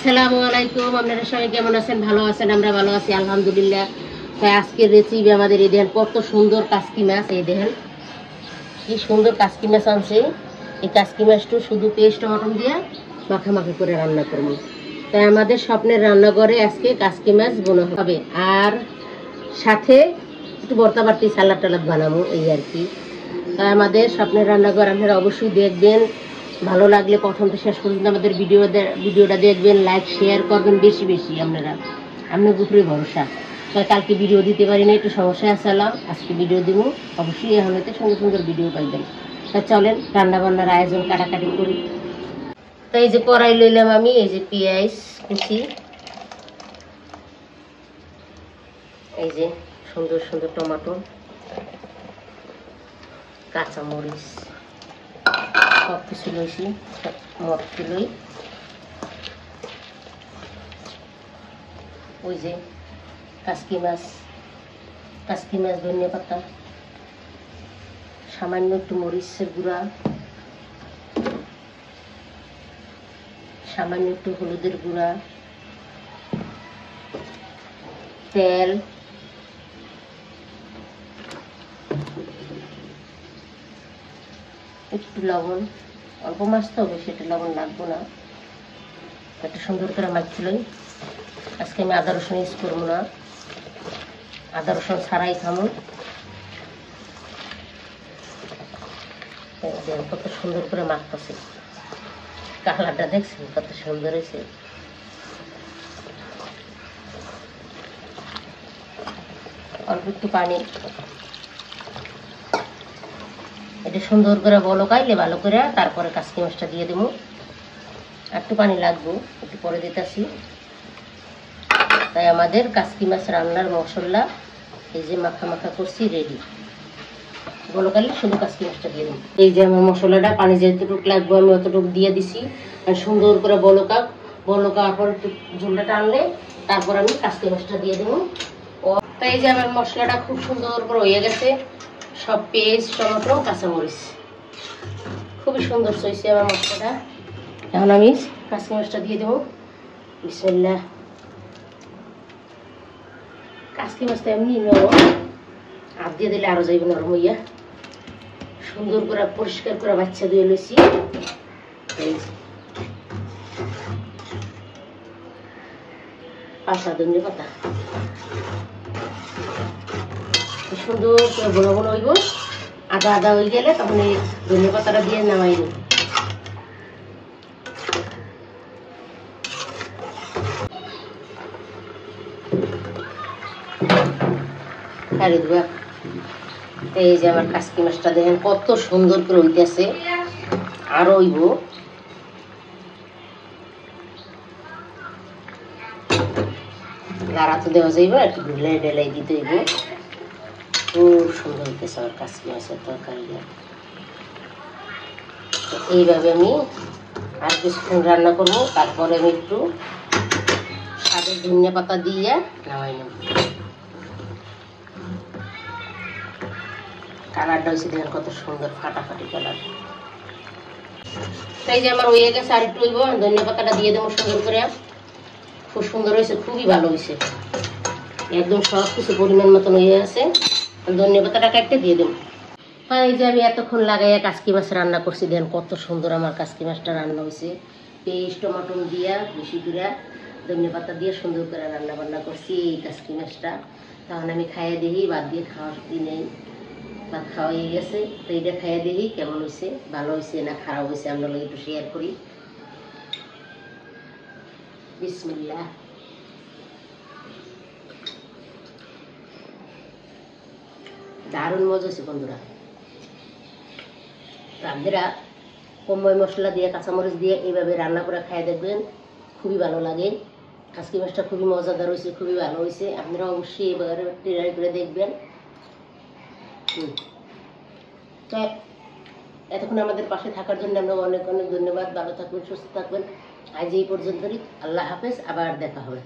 আসসালামু আলাইকুম। আপনারা সবাই কেমন আছেন? ভালো আছেন? আমরা ভালো আছি আলহামদুলিল্লাহ। তাই আজকের রেসিপি আমাদের এই দেখেন কত সুন্দর কাসকি মাছ। এই দেখেন কি সুন্দর কাসকি মাছ আনছে। এই কাসকি মাছটা শুধু পেস্ট টমেটো দিয়ে মাখামাখি করে রান্না করবো। তাই আমাদের স্বপ্নের রান্নাঘরে আজকে কাসকি মাছ বোনা হবে, আর সাথে একটু ভর্তা বাড়তি সালাদ টালাদ বানাবো, এই আর কি। তাই আমাদের স্বপ্নের রান্নাঘর আপনারা অবশ্যই দেখবেন। ভালো লাগলে প্রথম থেকে শেষ পর্যন্ত আমাদের ভিডিওটা দেখবেন, লাইক শেয়ার করবেন বেশি বেশি। আপনার উপরে ভরসা। তাই কালকে ভিডিও দিতে পারি না, একটু সমস্যায় আসলাম, আজকে ভিডিও দিব। অবশ্যই এখন হতে সুন্দর সুন্দর ভিডিও পাইবেন। তাই চলেন রান্না বান্নার আয়োজন কাটাকাটি করি। তাই এই যে কড়াই লইলাম আমি, এই যে পেঁয়াজ কুচি, এই যে সুন্দর সুন্দর টমেটো, কাঁচামরিচ, সব কিছু লইছি, মরচ লই, ওই যে কাসকি মাছ, ধনিয়া পাতা, সামান্য একটু মরিচের গুঁড়া, সামান্য একটু হলুদের গুঁড়া, তেল, একটু লবণ, অল্প মাছ তো বেশি একটু লবণ লাগবো না। একটু সুন্দর করে মাখছিলই। আজকে আমি আদা রসুন ইউজ করবো না, আদা রসুন ছাড়াই খামো। কত সুন্দর করে মাখতেছে, কালারটা দেখছেন কত সুন্দর হয়েছে। অল্প একটু পানি, এটা সুন্দর করে বলকাইলে ভালো করে তারপরে কাসকি মাছটা দিয়ে দেবো। একটু পানি লাগবে, একটু পরে দিতেছি। তাই আমাদের কাসকি মাছ রান্নার মশলা এই যে মাখা মাখা করছি রেডি। বলকাইলে শুধু কাসকি মাছটা দিয়ে দেবো। এই যে আমার মশলাটা পানি যেতটুকু লাগবে আমি অতটুকু দিয়ে দিছি। আর সুন্দর করে বলকার পর একটু ঝোলটা টানলে তারপর আমি কাসকি মাছটা দিয়ে দেবো। তাই এই যে আমার মশলাটা খুব সুন্দর করে হয়ে গেছে, সব পেঁয়াজ টমেটো কাঁচামরিচ খুবই সুন্দর হয়েছে আমার মশলাটা। এখন আমি কাসকি মাছটা দিয়ে দেবো। বিসমিল্লাহ। কাসকি মাছটা এমনি নরম, হাত দিয়ে দিলে আরো যাইবে নরম হইয়া। সুন্দর করে পরিষ্কার করে বাচ্চা ধুয়ে লইছি। পাতা ধনিয়া পাতা সুন্দর করে বোনা বোনা হইব। আদা আদা হয়ে গেলে তখন এই ধনিয়া পাতাটা দিয়ে নামাই নেব। এই যে আমার কাসকি মাছটা দেখেন কত সুন্দর করে হইতেছে, আরো হইব। গাড়া তো দেওয়া যাইব, একটু ঢেলাই ঢেলাই দিতে হইব। খুব সুন্দর হইতেছে আমার কাসকি মাছের তরকারিটা। এইভাবে আমি আর কিছুক্ষণ রান্না করবো, তারপরে আমি একটু স্বাদের ধনিয়া পাতা দিয়ে নামাই নেব। কালারটা হয়েছে দেখেন কত সুন্দর ফাটাফাটি কালার। তাই যে আমার হয়ে গেছে, আর একটু হইব। ধনিয়া পাতাটা দিয়ে দেবো সুন্দর করে। খুব সুন্দর হয়েছে, খুবই ভালো হয়েছে, একদম সব কিছু পরিমাণ মতন হয়ে আছে। ধনিয়া পাতাটা কাটতে দিয়ে দেবো। এই যে আমি এতক্ষণ লাগাইয়া কাসকি মাছ রান্না করছি, দেখেন কত সুন্দর আমার কাসকি মাছটা রান্না হয়েছে। পেস্ট টমেটো দিয়া বেশি করে ধনিয়া পাতা দিয়ে সুন্দর করে রান্না বান্না করছি এই কাসকি মাছটা। তখন আমি খাইয়ে দেখি, বাদ দিয়ে খাওয়ার নেই, ভাত খাওয়া হয়ে গেছে। তো এইটা খাইয়ে দেখি কেমন হয়েছে, ভালো হয়েছে না খারাপ হয়েছে, আমরা লোক একটু শেয়ার করি। বিসমিল্লাহ। দারুণ মজা হয়েছে বন্ধুরা। আপনারা কম্বই মশলা দিয়ে কাঁচামরিচ দিয়ে এইভাবে রান্না করে খাই দেখবেন, খুবই ভালো লাগে। কাসকি মাছটা খুবই মজাদার হয়েছে, খুবই ভালো হয়েছে। আপনারা অবশ্যই এবারে ট্রাই করে দেখবেন। তো এতক্ষণ আমাদের পাশে থাকার জন্য আমরা অনেক অনেক ধন্যবাদ। ভালো থাকবেন, সুস্থ থাকবেন। আজ এই পর্যন্তই। আল্লাহ হাফেজ, আবার দেখা হবে।